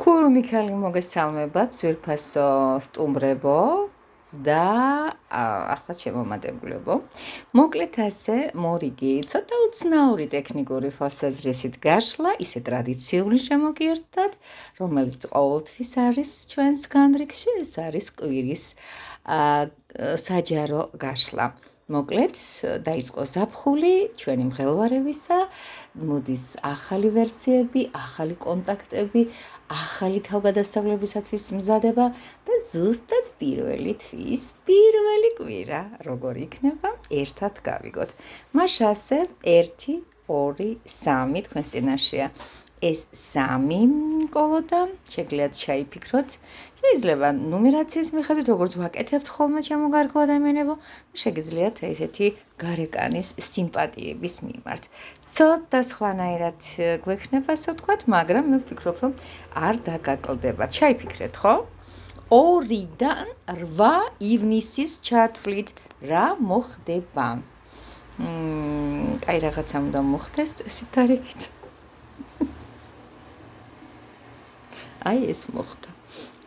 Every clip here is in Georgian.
Ქურ მიქალი მოგესალმებათ, ძვირფასო სტუმრებო და ახლა შემომადებლებო. მოკლედ ასე მორიგი ცოტა უცნაური ტექნიკური ხალხსაზრისით გაშლა, ისე ტრადიციული შემოგიერთდათ, რომელიც ყოველთვის არის ჩვენს განრიგში, ეს არის კვირის საჯარო გაშლა. მოკლედ დაიწყო ზაფხული ჩვენი მღელვარებისა, მოდის ახალი ვერსიები, ახალი კონტაქტები, ახალი თავგადასავლებისათვის მზადება და ზუსტად პირველი თვის, პირველი კვირა, როგორ იქნება, ერთად გავიგოთ. მას ასე 1, 2, 3 თქვენს წინაშეა. ეს 3 კოლოდა, შეგიძლიათ ჩაიფიქროთ. შეიძლება ნუმერაციის მიხედვით, როგორც ვაკეთებთ ხოლმე ჩემო გარკვეულ ადამიანებო, შეგიძლიათ ესეთი გარეკანის სიმპათიების მიმართ. ცოტა სხვანაირად გვექნება, ასე ვთქვათ, მაგრამ მე ვფიქრობ, რომ არ დაგაკლდება. ჩაიფიქრეთ, ხო? 2-დან 8 ივნისის ჩათვლით რა მოხდება? კაი რაღაცა უნდა მოხდეს წესით დარიგით. აი ეს მოხდა.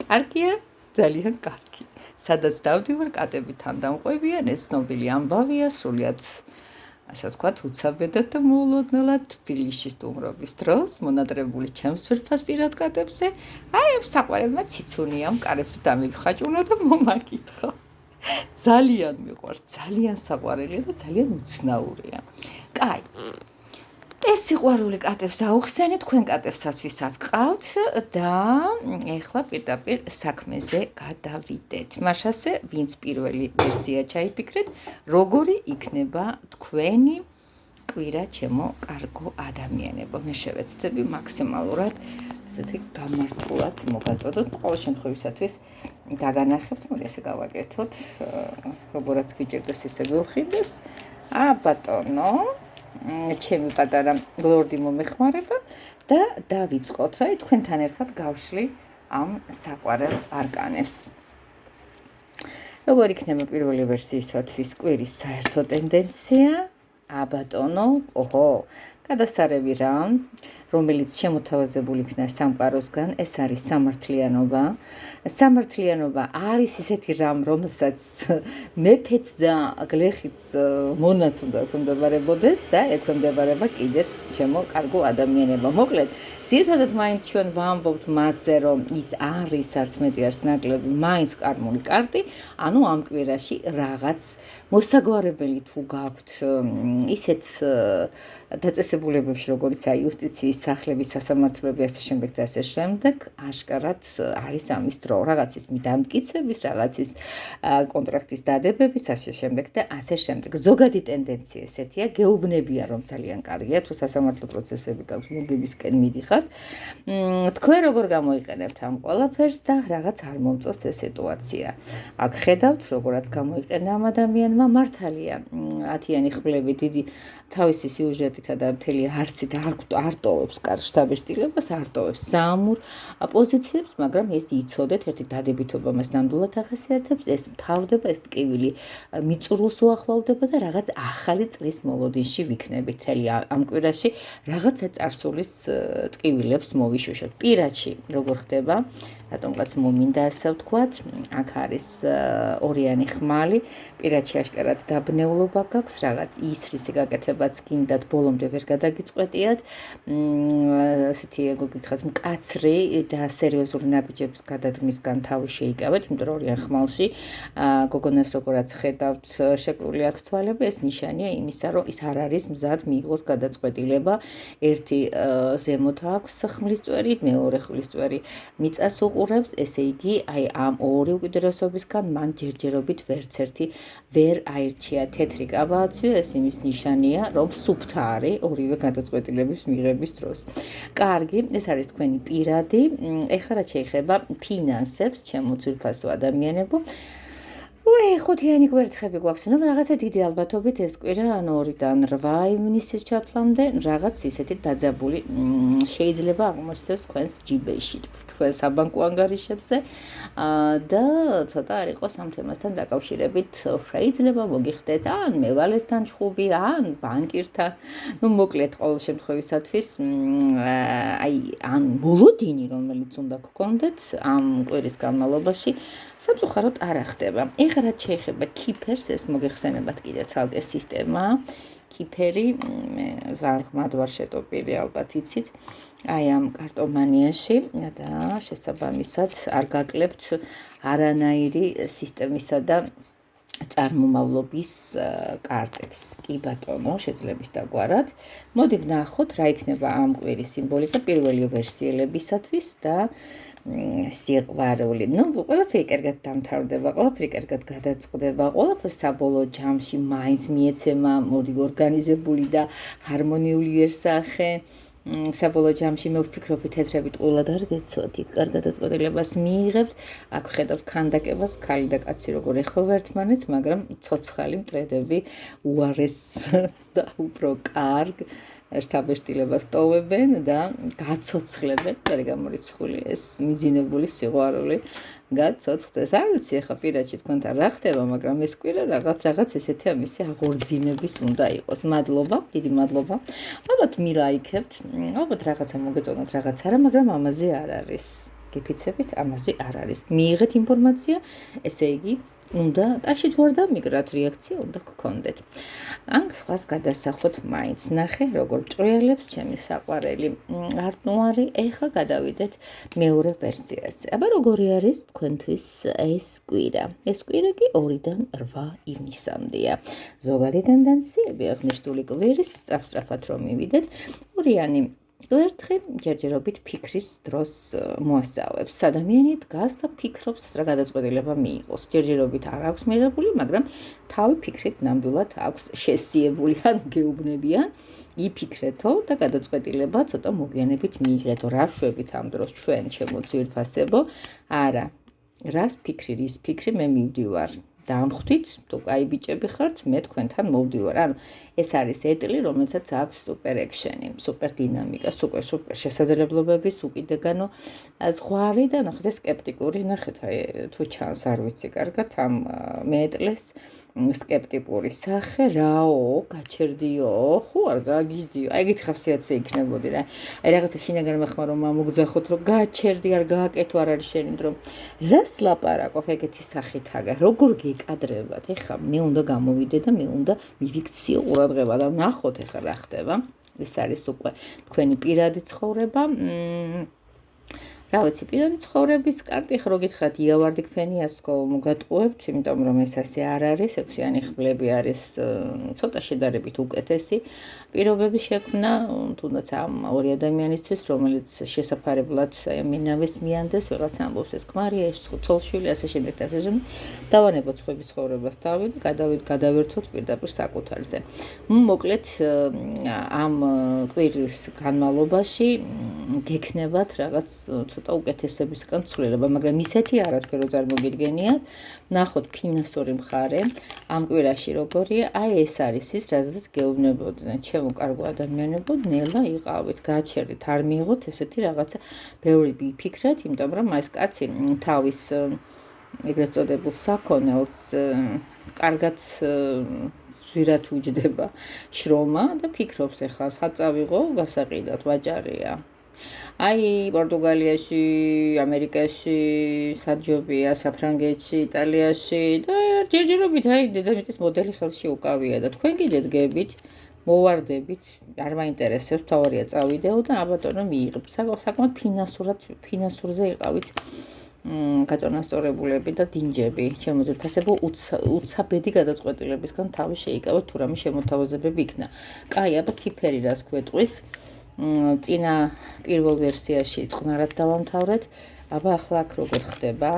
კარგია, ძალიან კარგი. სადაც დავდივარ, კატები თან დამყვებიან, ეს ცნობილი ამბავია, სრულიად ასე ვთქვათ, უცაბედად და მოულოდნელად თბილისში სტუმრობის დროს, მონატრებული ჩემს ძვირფასპირად კატებზე, აი ამ საყვარელმა ციცუნიამ კარებს დამიფხაჭუნა და მომაკითხა. ძალიან მიყვარს, ძალიან საყვარელია და ძალიან უცნაურია. კაი. ეს სიყვარული კატებს აუხსენეთ, თქვენ კატებსაც ვისაც გყავთ და ეხლა პირდაპირ საქმეზე გადავიდეთ. მას ასე, ვინც პირველი ვერსია ჩაიფიქრეთ, როგორი იქნება თქვენი კვირა, ჩემო კარგო ადამიანებო. მე შევეცდები მაქსიმალურად ესეთი გამართულად მოგაწოდოთ. ყოველ შემთხვევისათვის დაგანახებთ, მოდი ესე გავაკეთოთ, როგორაც გიჭირდეს ისე გილხილდეს. ბატონო, ჩემი პატარა ლორდი მომეხმარება და დავიწყოთ, აი თქვენთან ერთად გავშლი ამ საყვარელ არკანებს. როგორ იქნება პირველი ვერსიისათვის კვირის საერთო ტენდენცია? ბატონო, გადასარევი რა, რომელიც შემოთავაზებული იქნა სამყაროსგან, ეს არის სამართლიანობა. სამართლიანობა არის ისეთი რამ, რომელსაც მეფეც და გლეხიც მონაც უნდა ექვემდებარებოდეს და ექვემდებარება კიდეც ჩემო კარგო ადამიანებო. მოკლედ, ძირითადად მაინც ჩვენ ვამბობთ მასზე, რომ ის არის არც მეტი არც ნაკლები, მაინც კარმული კარტი, ანუ ამ კვირაში რაღაც მოსაგვარებელი თუ გაქვთ ისეთ დაწესებულებებში, როგორც აი იუსტიციის სახლების სასამართლოები, ასე შემდეგ და ასე შემდეგ, აშკარად არის ამის დრო, რაღაცის დამტკიცების, რაღაცის კონტრაქტის დადებების, ასე შემდეგ და ასე შემდეგ. ზოგადი ტენდენცია ესეთია, გეუბნებია, რომ ძალიან კარგია, თუ სასამართლო პროცესები გაქვს, მოგებისკენ მიდიხართ. თქვენ როგორ გამოიყენებთ ამ ყველაფერს და რაღაც არ მომწონს ეს სიტუაცია. აქ ხედავთ, როგორაც გამოიყენა ამ ადამიანმა, მართალია, 10-იანი ხმლები დიდი თავისი სიუჟეტითა და მთელი არსით არ ტოვებს კარგ დაბეჭდილებას, არ ტოვებს საამურ პოზიციებს, მაგრამ ეს იცოდეთ, ერთი დადებითობა მას ნამდვილად ახასიათებს, ეს მთავრდება, ეს ტკივილი მიწურულს უახლოვდება და რაღაც ახალი წლის მოლოდინში ვიქნებით. მთელი ამ კვირაში რაღაცა წარსულის ტკივილებს მოვიშუშოთ. პირადში როგორ ხდება? რატომღაც მომინდა ასე ვთქვათ, აქ არის 2-იანი ხმალი, პირადში აშკარად დაბნეულობა გაქვს, რაღაც ისრისი გაკეთებაც გინდათ, ბოლომდე ვერ გადაგიწყვეტიათ, ესეთი ეგ გითხრათ, მკაცრი და სერიოზული ნაბიჯების გადადგმისგან თავი შეიკავეთ, იმიტომ რომ 2-იან ხმალში გოგონას როგორაც ხედავთ, შეკლული აქვს თვალები, ეს ნიშანია იმისა, რომ ის არ არის მზად მიიღოს გადაწყვეტილება. ერთი ზემოთ აქვს ხმლის წვერი, მეორე ხმლის წვერი მიწას უყურებს, ესე იგი, აი ამ ორი უკიდურესობისგან მან ჯერჯერობით ვერცერთი ვერ აირჩია. თეთრი კაბააციო, ეს იმის ნიშანია, რომ სუფთა არის ორივე გადაწყვეტილების მიღების დროს. კარგი, ეს არის თქვენი პირადი. ეხლა რაც შეეხება ფინანსებს, ჩემო ძვირფასო ადამიანებო, ხუთიანი კვერთხები გვაქვს, ну რაღაცა დიდი ალბათობით ეს კვირა, ანუ 2-დან 8 ივნისის ჩათვლამდე რაღაც ისეთი დაძაბული შეიძლება აღმოჩნდეს თქვენს ჯიბეში, თქვენ საბანკო ანგარიშებზე და ცოტა არ იყოს ამ თემასთან დაკავშირებით შეიძლება მოგიხდეთ ან მევალესთან ჩხუბი, ან ბანკირთან, ну მოკლედ ყოველ შემთხვევისათვის აი ან ბოლოდინი რომელიც უნდა გქონდეთ ამ კვირის განმავლობაში სამწუხაროდ არ ახდება. ეხლა რაც შეეხება კიფერს, ეს მოგეხსენებათ კიდე ცალკე სისტემა. კიფერი ზარ ღმად ვარ შეტოპილი, ალბათ იცით. აი ამ კარტომანიაში და შესაბამისად არ გაკლებთ არანაირი სისტემისა და წარმომავლობის კარტებს. კი ბატონო, შეძლებს დაგვარად. მოდი ვნახოთ რა იქნება ამ კვირის სიმბოლიკა პირველი ვერსიელებისათვის და სიყვარული. ну, ყველაფერი კარგად დამთავრდება, ყველაფერი კარგად გადაწყდება, ყველაფერი საბოლოო ჯამში მაინც მიეცემა, მოდი ორგანიზებული და ჰარმონიულიერსახე. საბოლოო ჯამში მე ვფიქრობ, თეთრებით ყოლად არ გეცოთ, იქ კარგ გადაწყვეტილებას მიიღებთ, აქ ხედავთ ქანდაკებას, ქალი და კაცი როგორ ეხება ერთმანეთს, მაგრამ ცოცხალი მტრედები უარეს და უფრო კარგ ერთაბეშტილებას ტოვებენ და გაცოცხლებენ, და გამორიცხული ეს მიძინებული სიყვარული გაცოცხლდეს. არ ვიცი ახლა პირადში თქვენთან რა ხდება, მაგრამ ეს კვირა რაღაც ესეთი ამისი აღორძინების უნდა იყოს. მადლობა, დიდი მადლობა. ალბათ მილაიქებთ, ალბათ რაღაცა მოგეწონათ, რაღაც არა, მაგრამ ამაზე არ არის. გიფიცებით, ამაზე არ არის. მიიღეთ ინფორმაცია, ესე იგი უნდა ტაში თუ არ დამიგრათ, რეაქცია უნდა გქონდეთ. ან სხვას გადასახოთ მაინც. ნახე, როგორ ჭრიალებს ჩემი საყვარელი არტნუარი. ეხლა გადავიდეთ მეორე ვერსიაზე. აბა როგორი არის თქვენთვის ეს კვირა? ეს კვირა კი 2-დან 8 ივნისამდეა. ზოგადი ტენდენციები აღნიშნული კვირის სწრაფად რომ მივიდეთ, ორიანი კვერთხი ჯერჯერობით ფიქრის დროს მოასწავებს. ადამიანი დგას და ფიქრობს, რა გადაწყვეტილება მიიღოს. ჯერჯერობით არ აქვს მიღებული, მაგრამ თავი ფიქრით ნამდვილად აქვს შესიებული, ან გეუბნებიან, იფიქრეთო და გადაწყვეტილება ცოტა მოგვიანებით მიიღეთო. რა შვებით ამ დროს ჩვენ ჩემო ძვირფასებო? არა. რას ფიქრი, რის ფიქრი მე მივდივარ? დამხვდით, თუ კაი ბიჭები ხართ, მე თქვენთან მოვდივარ. ანუ ეს არის ეტლი, რომელსაც აქვს სუპერ ექშენი, სუპერ დინამიკა, სუპერ შესაძლებლობების უკიდეგანო ზღვარი და ნახეთ ეს სკეპტიკური, ნახეთ აი თუ ჩანს არ ვიცი კარგად ამ მეტლეს სკეპტიკური სახე, რაო, გაჩერდიო, ხო არ გაგიზდიო. აი ეგეთი ხასიათზე იქნებოდი რა. აი რაღაცა შინაგან მახმარო მოგძახოთ, რომ გაჩერდი არ გააკეთო, არ არის შენი დრო. რას ლაპარაკობ ეგეთი სახით აგა? როგორ გეკადრებათ? ეხლა მე უნდა გამოვიდე და მე უნდა მივიქციო ყურადღება და ნახოთ ეხლა რა ხდება. ეს არის უკვე თქვენი პირადი ცხოვრება. რა ვიცი, პირადი ცხოვრების კარტი ხო გითხრათ, იავარდი ფენიას მოგატყუებთ, იმიტომ რომ ეს ასე არ არის, 6-იანი ხმლები არის ცოტა შედარებით უკეთესი პირობების შექმნა, თუნდაც ამ ორი ადამიანისთვის, რომელიც შესაფარებლად მინავეს მიანდეს, ვიღაც ამბობს ეს ქმარია, ეს ცოლშვილი, ასე შემდეგ და ასე შემდეგ. დავანებოთ სხვების ცხოვრებას თავი და გადავერთოთ პირდაპირ საკუთარზე. მოკლედ ამ კვირის განმავლობაში გექნებათ რაღაც ცოტა უკეთესებისგან ცვლილება, მაგრამ ისეთი არათქერო წარმოგიდგენიათ, ნახოთ ფინანსური მხარე ამ კვირაში როგორია, აი ეს არის ის, რაზეც გეუბნებოდნენ, ჩემო კარგო ადამიანებო, ნელა იყავით, გაჩერდით, არ მიიღოთ ესეთი რაღაცა, ბევრი ფიქრეთ, იმიტომ რომ ეს კაცი თავის ეგრეთ წოდებულ საქონელს კარგად ზვირად უჯდება შრომა და ფიქრობს ეხლა საწავიღო გასაყიდად ვაჭარია. აი პორტუგალიაში, ამერიკაში, საჯობია, საფრანგეთში, იტალიაში და ჯერჯერობით აი დედამიწის მოდელი ხელში უკავია და თქვენ კიდე დგებით, მოვარდებით, არ მაინტერესებს, თავარია წავიდეო და აბატონო მიიღებ. საკმაოდ ფინანსურზე იყავით გაწონასწორებულები და დინჯები, ჩემო ძვირფასებო, უცაბედი გადაწყვეტილებისგან თავი შეიკავეთ, თუ რამე შემოთავაზებები იქნა. კაი, აბა კიფერი რას გვეტყვის? წინა პირველ ვერსიაში წყნარად დავამთავრეთ. აბა ახლა აქ როგორ ხდება?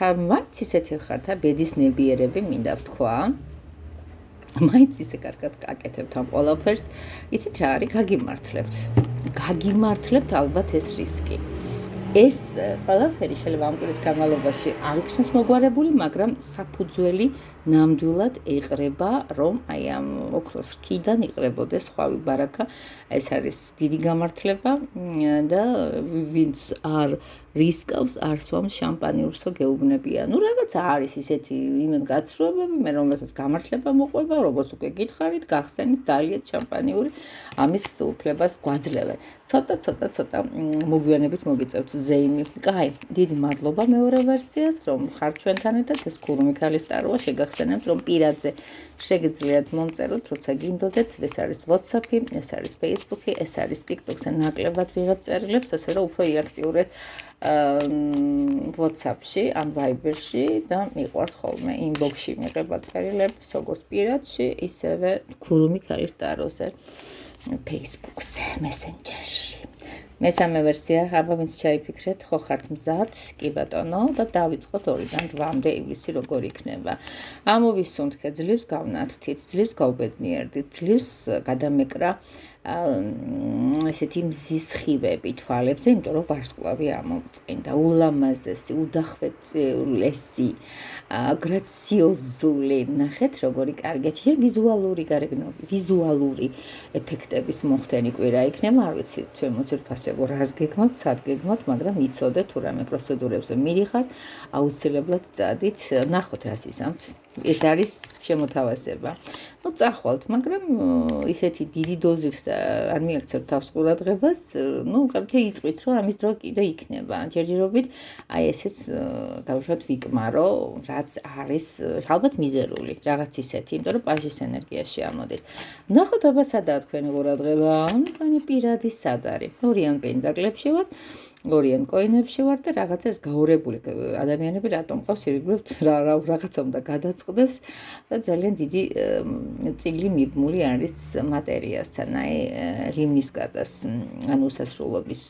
მაინც ისეთი ხართ, ბედის ნებიერები მინდა ვთქვა. მაინც ისე კარგად გაკეთებთ ამ ყველაფერს. იცით რა არის? გაგიმართლებთ ალბათ ეს რისკი. ეს ყველაფერი შეიძლება ამ კვირის განმავლობაში არ იქნას მოგვარებული, მაგრამ საფუძველი ნამდვილად ეყრება, რომ აი ამ ოქროს რქიდან იყრებოდეს ხვავი ბარაკა. ეს არის დიდი გამართლება და ვინც არ რისკავს, არ სვამს შამპანიურსო გეუბნებია. ნუ რაღაცა არის ისეთი იმენ გაცრუებები, მე რომელსაც გამართლება მოყვება, როგორც უკვე გითხარით, გახსენით, დალიეთ შამპანიური, ამის უფლებას გვაძლევენ. ცოტა მოგვიანებით მოგიწევთ ზეიმი. კაი, დიდი მადლობა მეორე ვერსიას, რომ ხართ ჩვენთან ერთად, ეს ქურუმი ქალის ტაროა, შეგახსენებთ, რომ პირადზე შეგიძლიათ მომწეროთ, როცა გინდოდეთ, ეს არის WhatsApp-ი, ეს არის Facebook-ი, ეს არის TikTok-ზე ნაკლებად ვიღებ წერილებს, ასე რომ უფრო იაქტიურეთ WhatsApp-ში, ან Viber-ში და მიყვარს ხოლმე inbox-ში მიღება წერილები, როგორც პირადში, ისევე ქურუმი ქალის ტაროზე. Facebook-ზე, Messenger-ში. მესამე ვერსია, აბა ვინც ჩაიფიქრეთ, ხო ხართ მზად? კი ბატონო, და დავიწყოთ 2-დან 8-მდე ივლისი როგორ იქნება. ამოვისუნთქეთ, ძლივს გავნათთით, ძლივს გავბედნიერდით, ძლივს გადამეკრა ესეთი მზის სხივები თვალებზე, იმიტომ რომ ვარსკვლავი ამომწყინდა, ულამაზესი,უდახვეწილესი, გრაციოზული. ნახეთ, როგორი კარგია, ვიზუალური გარეგნობა, ვიზუალური ეფექტების მოხდენი კვირა იქნება, არ ვიცი, ჩვენ მოძირფასებო რას გეგმავთ, სად გეგმავთ, მაგრამ იცოდეთ, თუ რამე პროცედურებზე მიდიხართ, აუცილებლად წადით, ნახოთ რას იზამთ. ეს არის შემოთავაზება. ნუ წახვალთ, მაგრამ ისეთი დიდი დოზით და არ მიაქცევთ თავს ყურადღებას, ნუ ხართ იტყვით, რომ ამის დრო კიდე იქნება. ჯერჯერობით აი ესეც დავუშვათ ვიკმარო, რაც არის ალბათ მიზერული, რაღაც ისეთი, იმიტომ რომ პაჟის ენერგიაში ამოდით. ნახოთ აბა სადაა თქვენი ყურადღება, თქვენი პირადი სად არის. ორიან პენტაკლებში ვარ, ორიან კოინებში ვარ და რაღაცა ეს გაურებული ადამიანები რატომ ყავს ირგვლივ რაღაცა უნდა გადაწყდეს და ძალიან დიდი წიგლი მიბმული არის მატერიასთან, აი რიმის გადას, ანუ უსასრულობის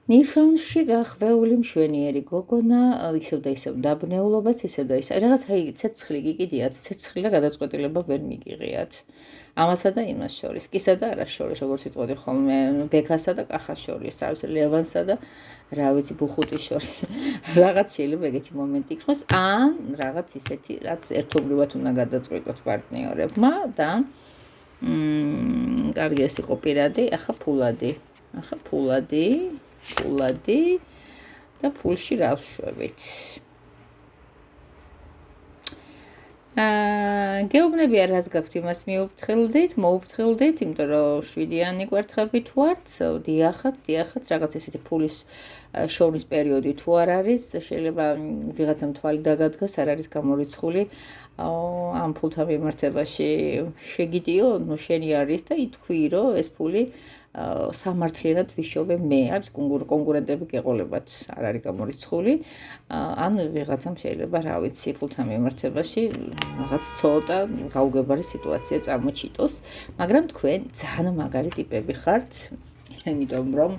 ნიშანში გახვეული მშვენიერი გოგონა, ისევ და ისევ დაბნეულობას, ისევ და ისევ რაღაც აი ცეცხლი გიგიდიათ, ცეცხლი და გადაწყვეტილება ვერ მიგიღიათ. ამასა და იმას შორის, კისა და არას შორის, როგორც იტყოდი ხოლმე, ბექასა და კახას შორის, თავის ლევანსა და რა ვიცი, ბუხუტის შორის. რაღაც შეიძლება ეგეთი მომენტი იქნას, ან რაღაც ისეთი, რაც ერთობლივად უნდა გადაწყვიტოთ პარტნიორებმა და კარგი ეს იყო პირადი, ახლა ფულადი და ფულში რა ვშვებით. გეუბნებია რას გაქვთ იმას მოუფრთხილდით, იმიტომ რომ 7-იანი კვერთხებით ვართ, დიახაც, რაღაც ესეთი ფულის შოვნის პერიოდი თუ არ არის, შეიძლება ვიღაცამ თვალი დაგადგას, არ არის გამორიცხული, ამ ფულთან მიმართებაში შეგიდიო, ნუ შენი არის და ითქვი, რომ ეს ფული სამართლიანად ვიშოვე მე, არის კონკურენტები გეყოლებათ, არ არის გამორიცხული, ან ვიღაცამ შეიძლება, რა ვიცი, ფულთან მიმართებაში რაღაც ცოტა გაუგებარი სიტუაცია წარმოჩიტოს, მაგრამ თქვენ ძალიან მაგარი ტიპები ხართ, იმიტომ რომ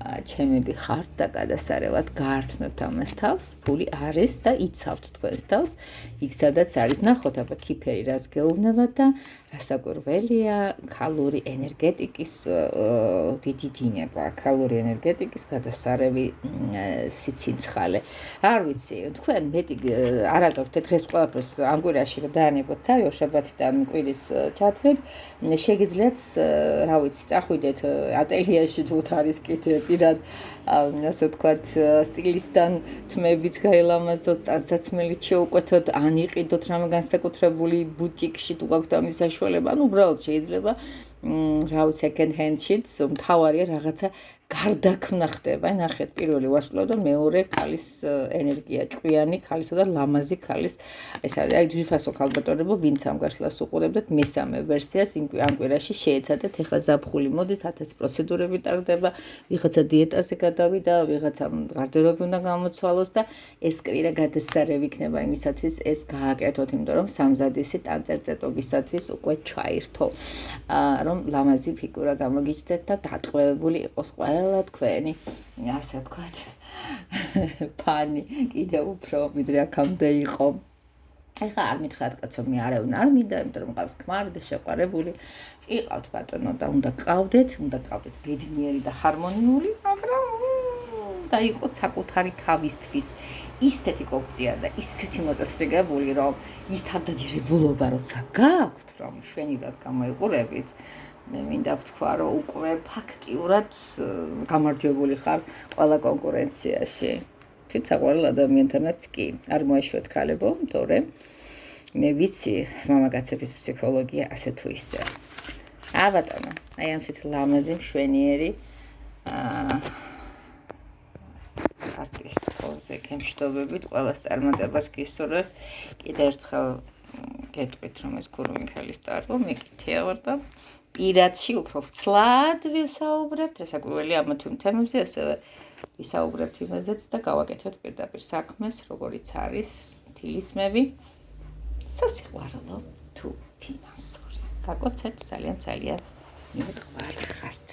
ჩემები ხართ და გადასარევად გაართმევთ ამას თავს, ფული არის და იცავთ თქვენს თავს, იქ სადაც არის, ნახოთ აბა ქიფერი რას გეუბნებათ და რასაკვირველია, ქალური ენერგეტიკის დიდი დინება, ქალური ენერგეტიკის გადასარევი სიცინცხალე. არ ვიცი, თქვენ მეტი არ აგაქვთ დღეს ყველაფერს ამ კვირაში რომ დაანებოთ თავი, შაბათიდან კვირის ჩათვლით, შეგიძლიათ, რა ვიცი, წახვიდეთ ატელიაში თუ არის კიდე პირად, ასე ვთქვათ, სტილისტთან თმებით გაილამაზოთ, ტანსაცმელით შეუკვეთოთ, ან იყიდოთ რამე განსაკუთრებული ბუტიკში თუ გაქვთ ამის საშუალება, ანუ უბრალოდ შეიძლება რა ვიცი, second hand-შიც მთავარია რაღაცა გარდაქმნა ხდება. ნახეთ, პირველი ვარსკვლავი და მეორე ქალის ენერგია, ჭკვიანი ქალისა და ლამაზი ქალის. ეს არის, აი ძვირფასო ქალბატონებო, ვინც ამ გაშლას უყურებდეთ, მესამე ვერსიას ამ კვირაში შეეცადეთ. ეხლა ზაფხული მოდის, 1000 პროცედურები ტარდება, ვიღაცა დიეტაზე გადავიდა, ვიღაცა გარდერობი უნდა გამოცვალოს და ეს კვირა გადასარევი იქნება იმისათვის, ეს გააკეთოთ, იმიტომ რომ სამზადისი ტანწერწეტობისათვის უკვე ჩაირთო, რომ ლამაზი ფიგურა გამოგიჩნდეთ და დატყვევებული იყოს ყველა თქვენი, ასე ვთქვათ, ფანი კიდე უფრო ვიდრე აქამდე იყო. ეხლა არ მითხრათ კაცო, მე არავინ არ მინდა, იმიტომ რომ მყავს ქმარი და შეყვარებული. იყავთ ბატონო და უნდა გყავდეთ ბედნიერი და ჰარმონიული, მაგრამ და იყოთ საკუთარი თავისთვის ისეთი კოპცია და ისეთი მოწესრიგებული, რომ ის თავდაჯერებულობა როცა გაქვთ, რომ შვენივრად გამოიყურებით, მე მინდა ვთქვა, რომ უკვე ფაქტიურად გამარჯვებული ხარ ყველა კონკურენციაში. თვით საყვარელ ადამიანთანაც კი. არ მოეშვეთ ქალებო, თორემ მე ვიცი მამაკაცების ფსიქოლოგია ასე თუ ისე. ბატონო, აი ამით ლამაზი მშვენიერი არტის პოზე გემშვიდობებით ყველას წარმატებას გისურვებ. კიდევ ერთხელ გეტყვით, რომ ეს გურუ მიხელის სტარტო, მე კითია ვარ და პირადში უფრო ვცლად ვისაუბრებთ რასაკვირველი ამა თუ იმ თემებზე, ასევე ვისაუბრებთ იმაზეც და გავაკეთოთ პირდაპირ საქმეს, როგორიც არის თილისმები, სასიყვარულო თუ ფინანსური. გაგოცეთ ძალიან მივყვარი ხართ.